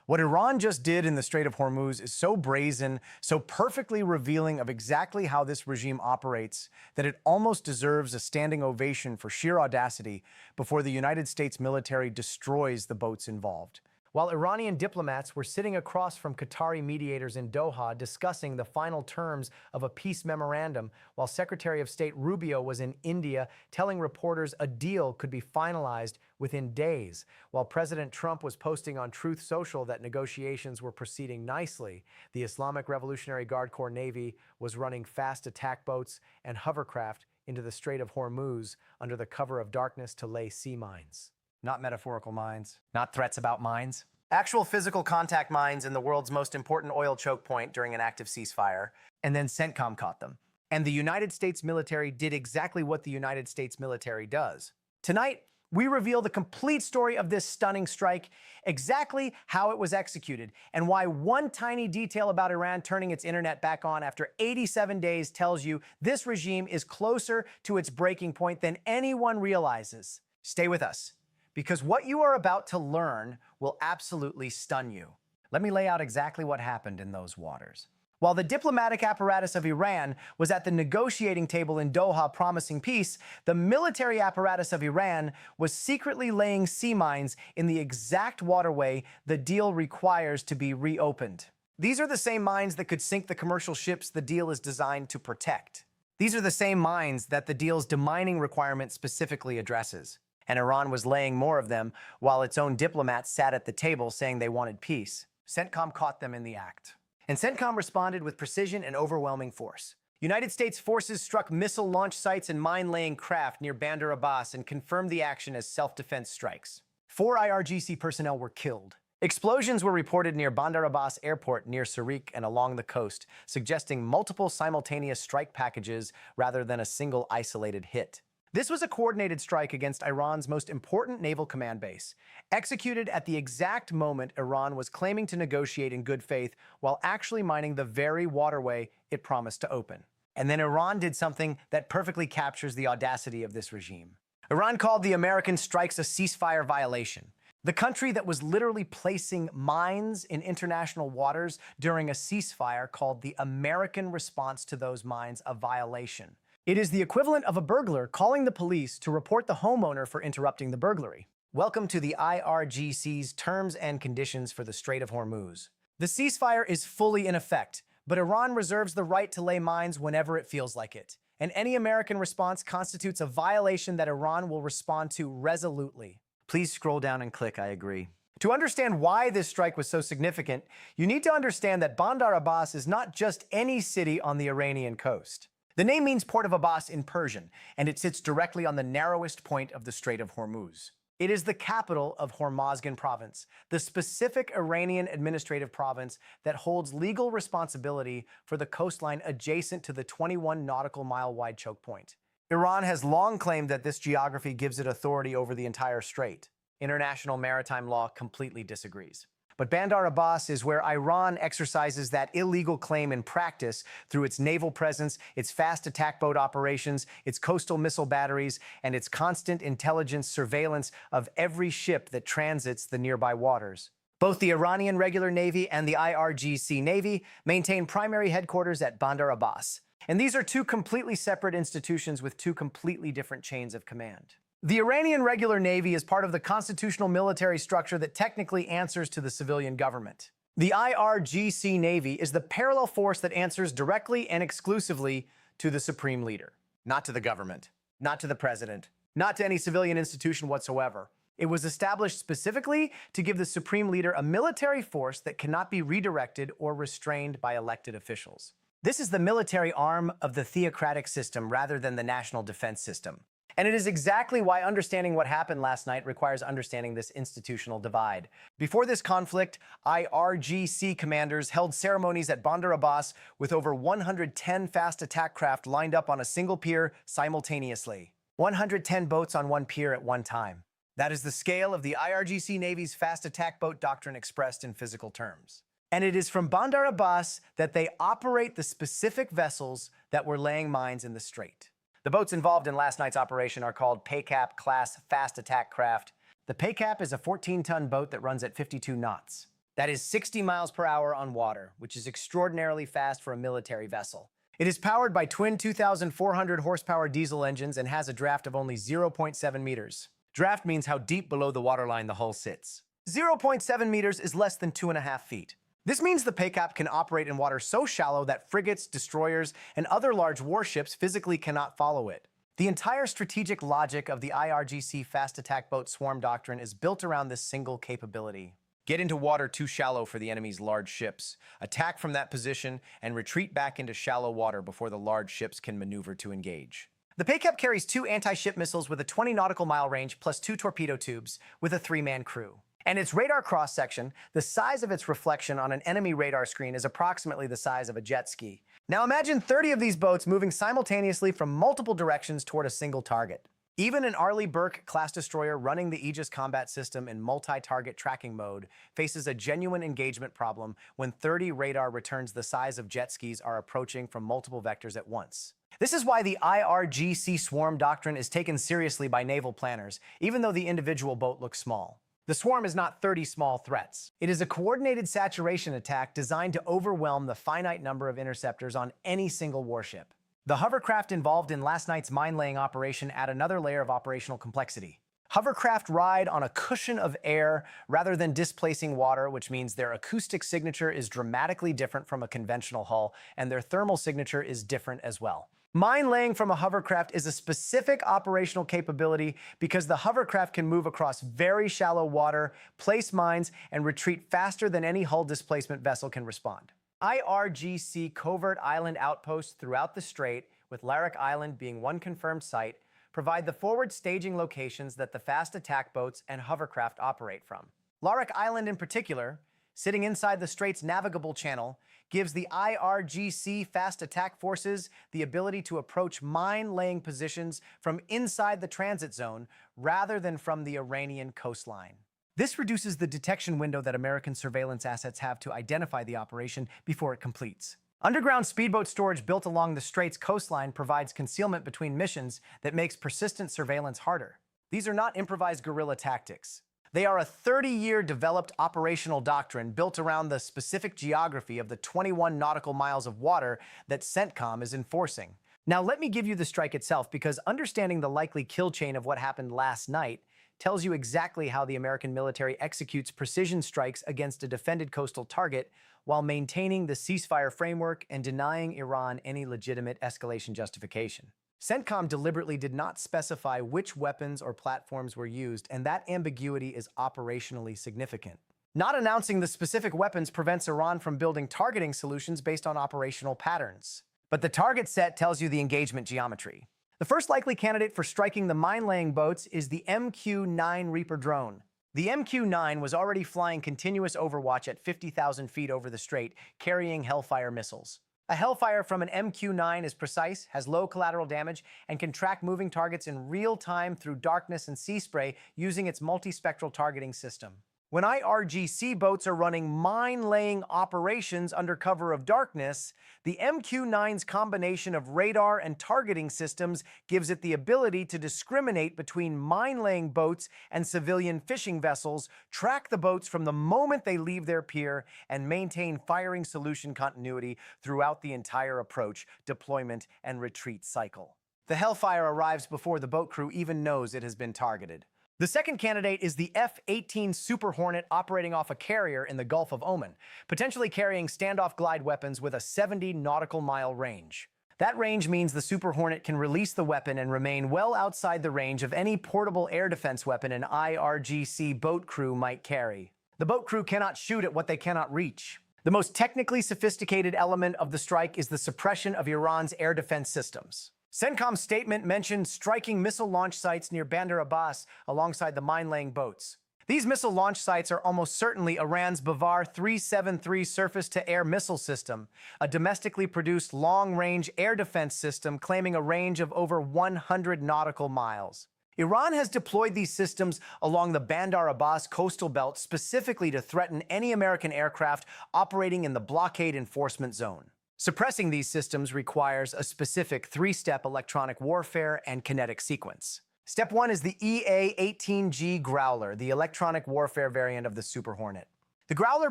What Iran just did in the Strait of Hormuz is so brazen, so perfectly revealing of exactly how this regime operates, that it almost deserves a standing ovation for sheer audacity before the United States military destroys the boats involved. While Iranian diplomats were sitting across from Qatari mediators in Doha discussing the final terms of a peace memorandum, while Secretary of State Rubio was in India telling reporters a deal could be finalized within days, while President Trump was posting on Truth Social that negotiations were proceeding nicely, the Islamic Revolutionary Guard Corps Navy was running fast attack boats and hovercraft into the Strait of Hormuz under the cover of darkness to lay sea mines. Not metaphorical mines, not threats about mines. Actual physical contact mines in the world's most important oil choke point during an active ceasefire. And then CENTCOM caught them. And the United States military did exactly what the United States military does. Tonight, we reveal the complete story of this stunning strike, exactly how it was executed, and why one tiny detail about Iran turning its internet back on after 87 days tells you this regime is closer to its breaking point than anyone realizes. Stay with us, because what you are about to learn will absolutely stun you. Let me lay out exactly what happened in those waters. While the diplomatic apparatus of Iran was at the negotiating table in Doha promising peace, the military apparatus of Iran was secretly laying sea mines in the exact waterway the deal requires to be reopened. These are the same mines that could sink the commercial ships the deal is designed to protect. These are the same mines that the deal's demining requirement specifically addresses. And Iran was laying more of them while its own diplomats sat at the table saying they wanted peace. CENTCOM caught them in the act. And CENTCOM responded with precision and overwhelming force. United States forces struck missile launch sites and mine-laying craft near Bandar Abbas and confirmed the action as self-defense strikes. 4 IRGC personnel were killed. Explosions were reported near Bandar Abbas Airport near Sarik and along the coast, suggesting multiple simultaneous strike packages rather than a single isolated hit. This was a coordinated strike against Iran's most important naval command base, executed at the exact moment Iran was claiming to negotiate in good faith while actually mining the very waterway it promised to open. And then Iran did something that perfectly captures the audacity of this regime. Iran called the American strikes a ceasefire violation. The country that was literally placing mines in international waters during a ceasefire called the American response to those mines a violation. It is the equivalent of a burglar calling the police to report the homeowner for interrupting the burglary. Welcome to the IRGC's Terms and Conditions for the Strait of Hormuz. The ceasefire is fully in effect, but Iran reserves the right to lay mines whenever it feels like it. And any American response constitutes a violation that Iran will respond to resolutely. Please scroll down and click I agree. To understand why this strike was so significant, you need to understand that Bandar Abbas is not just any city on the Iranian coast. The name means Port of Abbas in Persian, and it sits directly on the narrowest point of the Strait of Hormuz. It is the capital of Hormozgan province, the specific Iranian administrative province that holds legal responsibility for the coastline adjacent to the 21 nautical mile wide choke point. Iran has long claimed that this geography gives it authority over the entire strait. International maritime law completely disagrees. But Bandar Abbas is where Iran exercises that illegal claim in practice through its naval presence, its fast attack boat operations, its coastal missile batteries, and its constant intelligence surveillance of every ship that transits the nearby waters. Both the Iranian regular Navy and the IRGC Navy maintain primary headquarters at Bandar Abbas. And these are two completely separate institutions with two completely different chains of command. The Iranian regular Navy is part of the constitutional military structure that technically answers to the civilian government. The IRGC Navy is the parallel force that answers directly and exclusively to the supreme leader, not to the government, not to the president, not to any civilian institution whatsoever. It was established specifically to give the supreme leader a military force that cannot be redirected or restrained by elected officials. This is the military arm of the theocratic system rather than the national defense system. And it is exactly why understanding what happened last night requires understanding this institutional divide. Before this conflict, IRGC commanders held ceremonies at Bandar Abbas with over 110 fast attack craft lined up on a single pier simultaneously. 110 boats on one pier at one time. That is the scale of the IRGC Navy's fast attack boat doctrine expressed in physical terms. And it is from Bandar Abbas that they operate the specific vessels that were laying mines in the strait. The boats involved in last night's operation are called Paykaap-class fast attack craft. The Paykaap is a 14-ton boat that runs at 52 knots. That is 60 miles per hour on water, which is extraordinarily fast for a military vessel. It is powered by twin 2,400 horsepower diesel engines and has a draft of only 0.7 meters. Draft means how deep below the waterline the hull sits. 0.7 meters is less than 2.5 feet. This means the Paykaap can operate in water so shallow that frigates, destroyers, and other large warships physically cannot follow it. The entire strategic logic of the IRGC Fast Attack Boat Swarm Doctrine is built around this single capability. Get into water too shallow for the enemy's large ships, attack from that position, and retreat back into shallow water before the large ships can maneuver to engage. The Paykaap carries 2 anti-ship missiles with a 20 nautical mile range plus 2 torpedo tubes with a 3-man crew. And its radar cross-section, the size of its reflection on an enemy radar screen, is approximately the size of a jet ski. Now imagine 30 of these boats moving simultaneously from multiple directions toward a single target. Even an Arleigh Burke-class destroyer running the Aegis combat system in multi-target tracking mode faces a genuine engagement problem when 30 radar returns the size of jet skis are approaching from multiple vectors at once. This is why the IRGC Swarm Doctrine is taken seriously by naval planners, even though the individual boat looks small. The swarm is not 30 small threats. It is a coordinated saturation attack designed to overwhelm the finite number of interceptors on any single warship. The hovercraft involved in last night's mine-laying operation add another layer of operational complexity. Hovercraft ride on a cushion of air rather than displacing water, which means their acoustic signature is dramatically different from a conventional hull, and their thermal signature is different as well. Mine laying from a hovercraft is a specific operational capability because the hovercraft can move across very shallow water, place mines, and retreat faster than any hull displacement vessel can respond. IRGC covert island outposts throughout the strait, with Larak Island being one confirmed site, provide the forward staging locations that the fast attack boats and hovercraft operate from. Larak Island in particular, sitting inside the strait's navigable channel, gives the IRGC fast attack forces the ability to approach mine-laying positions from inside the transit zone rather than from the Iranian coastline. This reduces the detection window that American surveillance assets have to identify the operation before it completes. Underground speedboat storage built along the strait's coastline provides concealment between missions that makes persistent surveillance harder. These are not improvised guerrilla tactics. They are a 30-year developed operational doctrine built around the specific geography of the 21 nautical miles of water that CENTCOM is enforcing. Now let me give you the strike itself, because understanding the likely kill chain of what happened last night tells you exactly how the American military executes precision strikes against a defended coastal target while maintaining the ceasefire framework and denying Iran any legitimate escalation justification. CENTCOM deliberately did not specify which weapons or platforms were used, and that ambiguity is operationally significant. Not announcing the specific weapons prevents Iran from building targeting solutions based on operational patterns. But the target set tells you the engagement geometry. The first likely candidate for striking the mine-laying boats is the MQ-9 Reaper drone. The MQ-9 was already flying continuous overwatch at 50,000 feet over the strait, carrying Hellfire missiles. A Hellfire from an MQ-9 is precise, has low collateral damage, and can track moving targets in real time through darkness and sea spray using its multispectral targeting system. When IRGC boats are running mine-laying operations under cover of darkness, the MQ-9's combination of radar and targeting systems gives it the ability to discriminate between mine-laying boats and civilian fishing vessels, track the boats from the moment they leave their pier, and maintain firing solution continuity throughout the entire approach, deployment, and retreat cycle. The Hellfire arrives before the boat crew even knows it has been targeted. The second candidate is the F-18 Super Hornet operating off a carrier in the Gulf of Oman, potentially carrying standoff glide weapons with a 70 nautical mile range. That range means the Super Hornet can release the weapon and remain well outside the range of any portable air defense weapon an IRGC boat crew might carry. The boat crew cannot shoot at what they cannot reach. The most technically sophisticated element of the strike is the suppression of Iran's air defense systems. CENTCOM's statement mentioned striking missile launch sites near Bandar Abbas alongside the mine-laying boats. These missile launch sites are almost certainly Iran's Bavar 373 surface-to-air missile system, a domestically produced long-range air defense system claiming a range of over 100 nautical miles. Iran has deployed these systems along the Bandar Abbas coastal belt specifically to threaten any American aircraft operating in the blockade enforcement zone. Suppressing these systems requires a specific three-step electronic warfare and kinetic sequence. Step 1 is the EA-18G Growler, the electronic warfare variant of the Super Hornet. The Growler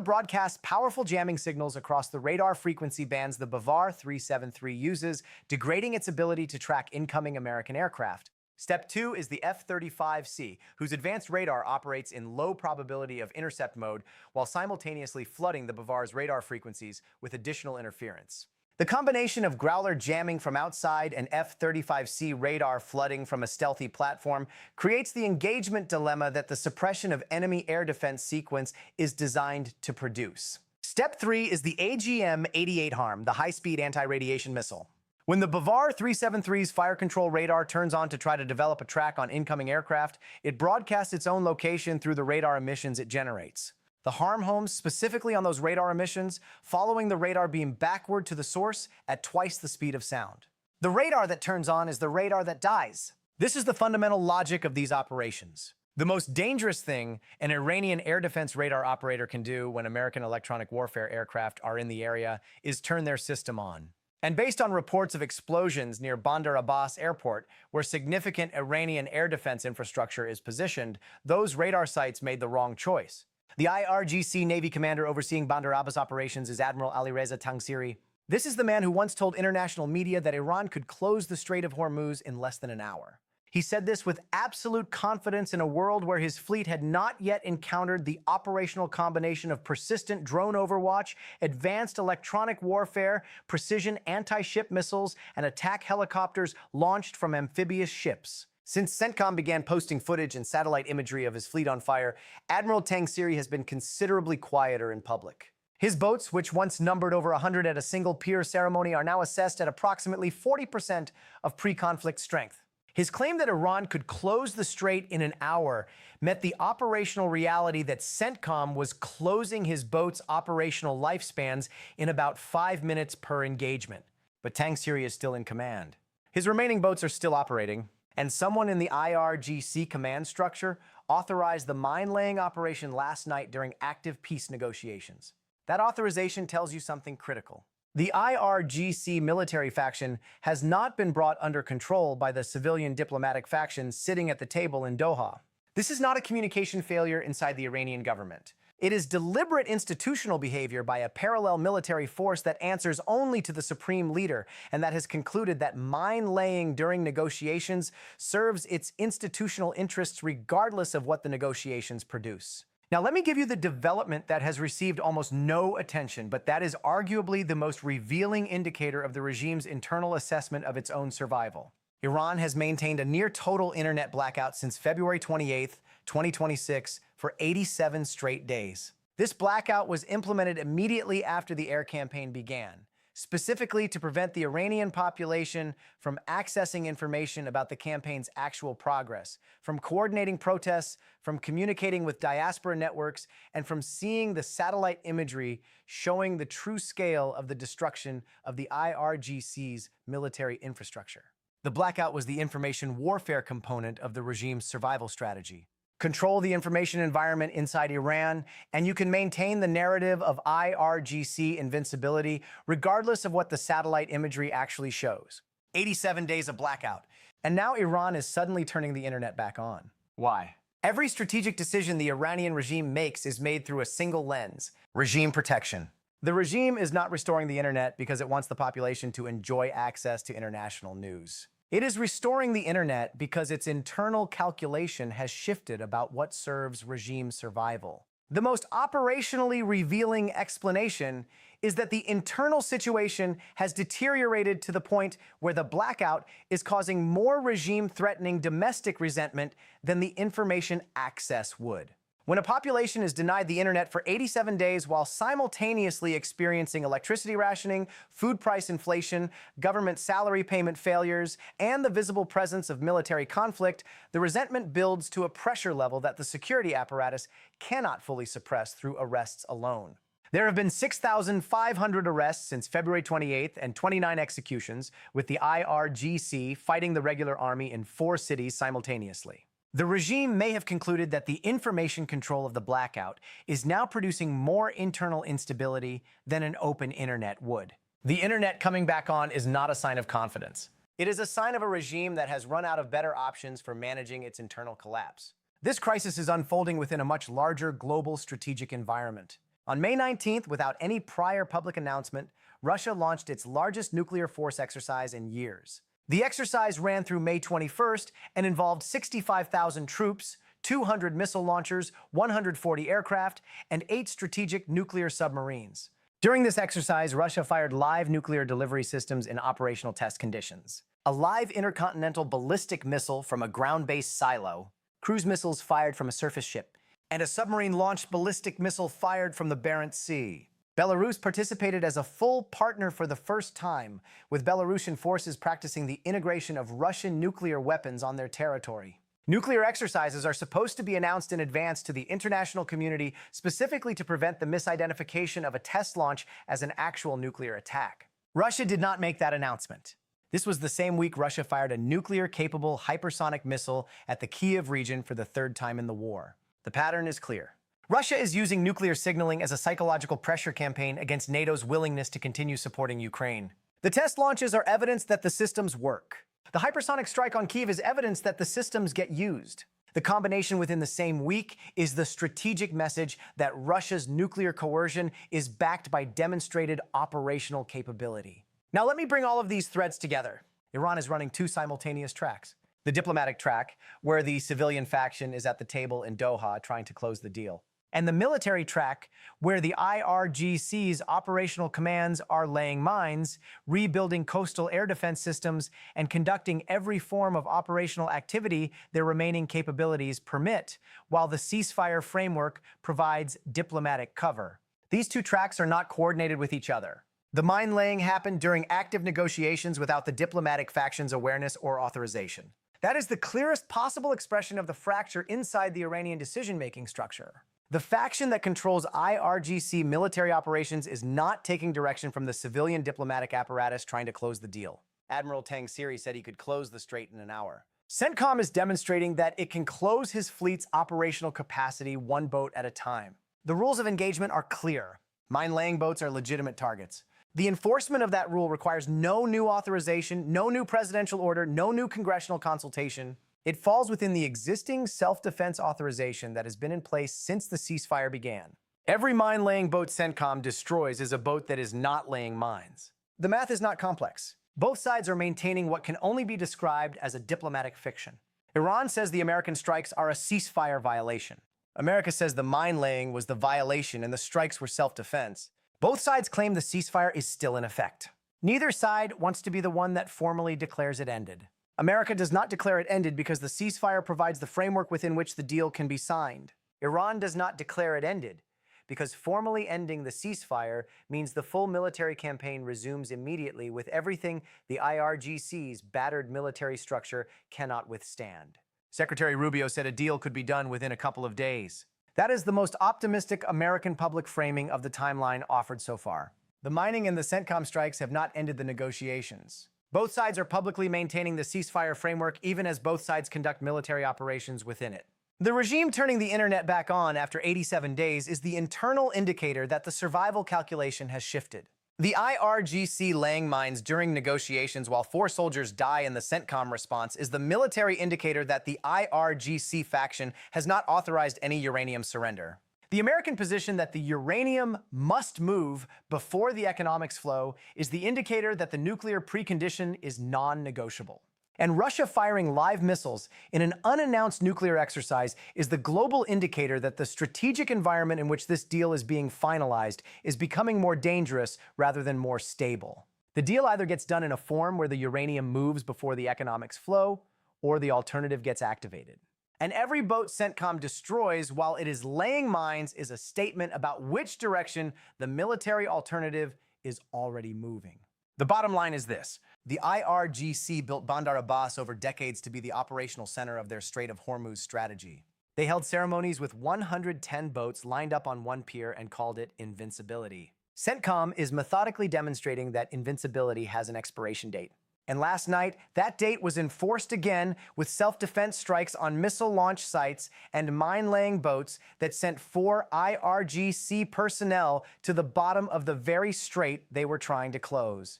broadcasts powerful jamming signals across the radar frequency bands the Bavar 373 uses, degrading its ability to track incoming American aircraft. Step 2 is the F-35C, whose advanced radar operates in low probability of intercept mode while simultaneously flooding the Bavar's radar frequencies with additional interference. The combination of Growler jamming from outside and F-35C radar flooding from a stealthy platform creates the engagement dilemma that the suppression of enemy air defense sequence is designed to produce. Step 3 is the AGM-88 HARM, the high-speed anti-radiation missile. When the Bavar 373's fire control radar turns on to try to develop a track on incoming aircraft, it broadcasts its own location through the radar emissions it generates. The HARM homes specifically on those radar emissions, following the radar beam backward to the source at twice the speed of sound. The radar that turns on is the radar that dies. This is the fundamental logic of these operations. The most dangerous thing an Iranian air defense radar operator can do when American electronic warfare aircraft are in the area is turn their system on. And based on reports of explosions near Bandar Abbas airport, where significant Iranian air defense infrastructure is positioned, those radar sites made the wrong choice. The IRGC Navy commander overseeing Bandar Abbas operations is Admiral Alireza Tangsiri. This is the man who once told international media that Iran could close the Strait of Hormuz in less than an hour. He said this with absolute confidence in a world where his fleet had not yet encountered the operational combination of persistent drone overwatch, advanced electronic warfare, precision anti-ship missiles, and attack helicopters launched from amphibious ships. Since CENTCOM began posting footage and satellite imagery of his fleet on fire, Admiral Tangsiri has been considerably quieter in public. His boats, which once numbered over 100 at a single pier ceremony, are now assessed at approximately 40% of pre-conflict strength. His claim that Iran could close the strait in an hour met the operational reality that CENTCOM was closing his boats' operational lifespans in about 5 minutes per engagement. But Tangsiri is still in command. His remaining boats are still operating, and someone in the IRGC command structure authorized the mine-laying operation last night during active peace negotiations. That authorization tells you something critical. The IRGC military faction has not been brought under control by the civilian diplomatic faction sitting at the table in Doha. This is not a communication failure inside the Iranian government. It is deliberate institutional behavior by a parallel military force that answers only to the supreme leader and that has concluded that mine-laying during negotiations serves its institutional interests regardless of what the negotiations produce. Now, let me give you the development that has received almost no attention, but that is arguably the most revealing indicator of the regime's internal assessment of its own survival. Iran has maintained a near-total internet blackout since February 28, 2026, for 87 straight days. This blackout was implemented immediately after the air campaign began, specifically to prevent the Iranian population from accessing information about the campaign's actual progress, from coordinating protests, from communicating with diaspora networks, and from seeing the satellite imagery showing the true scale of the destruction of the IRGC's military infrastructure. The blackout was the information warfare component of the regime's survival strategy. Control the information environment inside Iran, and you can maintain the narrative of IRGC invincibility regardless of what the satellite imagery actually shows. 87 days of blackout, and now Iran is suddenly turning the internet back on. Why? Every strategic decision the Iranian regime makes is made through a single lens: regime protection. The regime is not restoring the internet because it wants the population to enjoy access to international news. It is restoring the internet because its internal calculation has shifted about what serves regime survival. The most operationally revealing explanation is that the internal situation has deteriorated to the point where the blackout is causing more regime-threatening domestic resentment than the information access would. When a population is denied the internet for 87 days while simultaneously experiencing electricity rationing, food price inflation, government salary payment failures, and the visible presence of military conflict, the resentment builds to a pressure level that the security apparatus cannot fully suppress through arrests alone. There have been 6,500 arrests since February 28th and 29 executions, with the IRGC fighting the regular army in 4 cities simultaneously. The regime may have concluded that the information control of the blackout is now producing more internal instability than an open internet would. The internet coming back on is not a sign of confidence. It is a sign of a regime that has run out of better options for managing its internal collapse. This crisis is unfolding within a much larger global strategic environment. On May 19th, without any prior public announcement, Russia launched its largest nuclear force exercise in years. The exercise ran through May 21st and involved 65,000 troops, 200 missile launchers, 140 aircraft, and 8 strategic nuclear submarines. During this exercise, Russia fired live nuclear delivery systems in operational test conditions. A live intercontinental ballistic missile from a ground-based silo, cruise missiles fired from a surface ship, and a submarine-launched ballistic missile fired from the Barents Sea. Belarus participated as a full partner for the first time, with Belarusian forces practicing the integration of Russian nuclear weapons on their territory. Nuclear exercises are supposed to be announced in advance to the international community specifically to prevent the misidentification of a test launch as an actual nuclear attack. Russia did not make that announcement. This was the same week Russia fired a nuclear-capable hypersonic missile at the Kyiv region for the third time in the war. The pattern is clear. Russia is using nuclear signaling as a psychological pressure campaign against NATO's willingness to continue supporting Ukraine. The test launches are evidence that the systems work. The hypersonic strike on Kyiv is evidence that the systems get used. The combination within the same week is the strategic message that Russia's nuclear coercion is backed by demonstrated operational capability. Now let me bring all of these threads together. Iran is running 2 simultaneous tracks. The diplomatic track, where the civilian faction is at the table in Doha trying to close the deal. And the military track, where the IRGC's operational commands are laying mines, rebuilding coastal air defense systems, and conducting every form of operational activity their remaining capabilities permit, while the ceasefire framework provides diplomatic cover. These 2 tracks are not coordinated with each other. The mine-laying happened during active negotiations without the diplomatic faction's awareness or authorization. That is the clearest possible expression of the fracture inside the Iranian decision-making structure. The faction that controls IRGC military operations is not taking direction from the civilian diplomatic apparatus trying to close the deal. Admiral Tang Siri said he could close the strait in an hour. CENTCOM is demonstrating that it can close his fleet's operational capacity 1 boat at a time. The rules of engagement are clear. Mine-laying boats are legitimate targets. The enforcement of that rule requires no new authorization, no new presidential order, no new congressional consultation. It falls within the existing self-defense authorization that has been in place since the ceasefire began. Every mine-laying boat CENTCOM destroys is a boat that is not laying mines. The math is not complex. Both sides are maintaining what can only be described as a diplomatic fiction. Iran says the American strikes are a ceasefire violation. America says the mine-laying was the violation and the strikes were self-defense. Both sides claim the ceasefire is still in effect. Neither side wants to be the one that formally declares it ended. America does not declare it ended because the ceasefire provides the framework within which the deal can be signed. Iran does not declare it ended because formally ending the ceasefire means the full military campaign resumes immediately with everything the IRGC's battered military structure cannot withstand. Secretary Rubio said a deal could be done within a couple of days. That is the most optimistic American public framing of the timeline offered so far. The mining and the CENTCOM strikes have not ended the negotiations. Both sides are publicly maintaining the ceasefire framework even as both sides conduct military operations within it. The regime turning the internet back on after 87 days is the internal indicator that the survival calculation has shifted. The IRGC laying mines during negotiations while 4 soldiers die in the CENTCOM response is the military indicator that the IRGC faction has not authorized any uranium surrender. The American position that the uranium must move before the economics flow is the indicator that the nuclear precondition is non-negotiable. And Russia firing live missiles in an unannounced nuclear exercise is the global indicator that the strategic environment in which this deal is being finalized is becoming more dangerous rather than more stable. The deal either gets done in a form where the uranium moves before the economics flow, or the alternative gets activated. And every boat CENTCOM destroys while it is laying mines is a statement about which direction the military alternative is already moving. The bottom line is this. The IRGC built Bandar Abbas over decades to be the operational center of their Strait of Hormuz strategy. They held ceremonies with 110 boats lined up on one pier and called it invincibility. CENTCOM is methodically demonstrating that invincibility has an expiration date. And last night, that date was enforced again with self-defense strikes on missile launch sites and mine-laying boats that sent 4 IRGC personnel to the bottom of the very strait they were trying to close.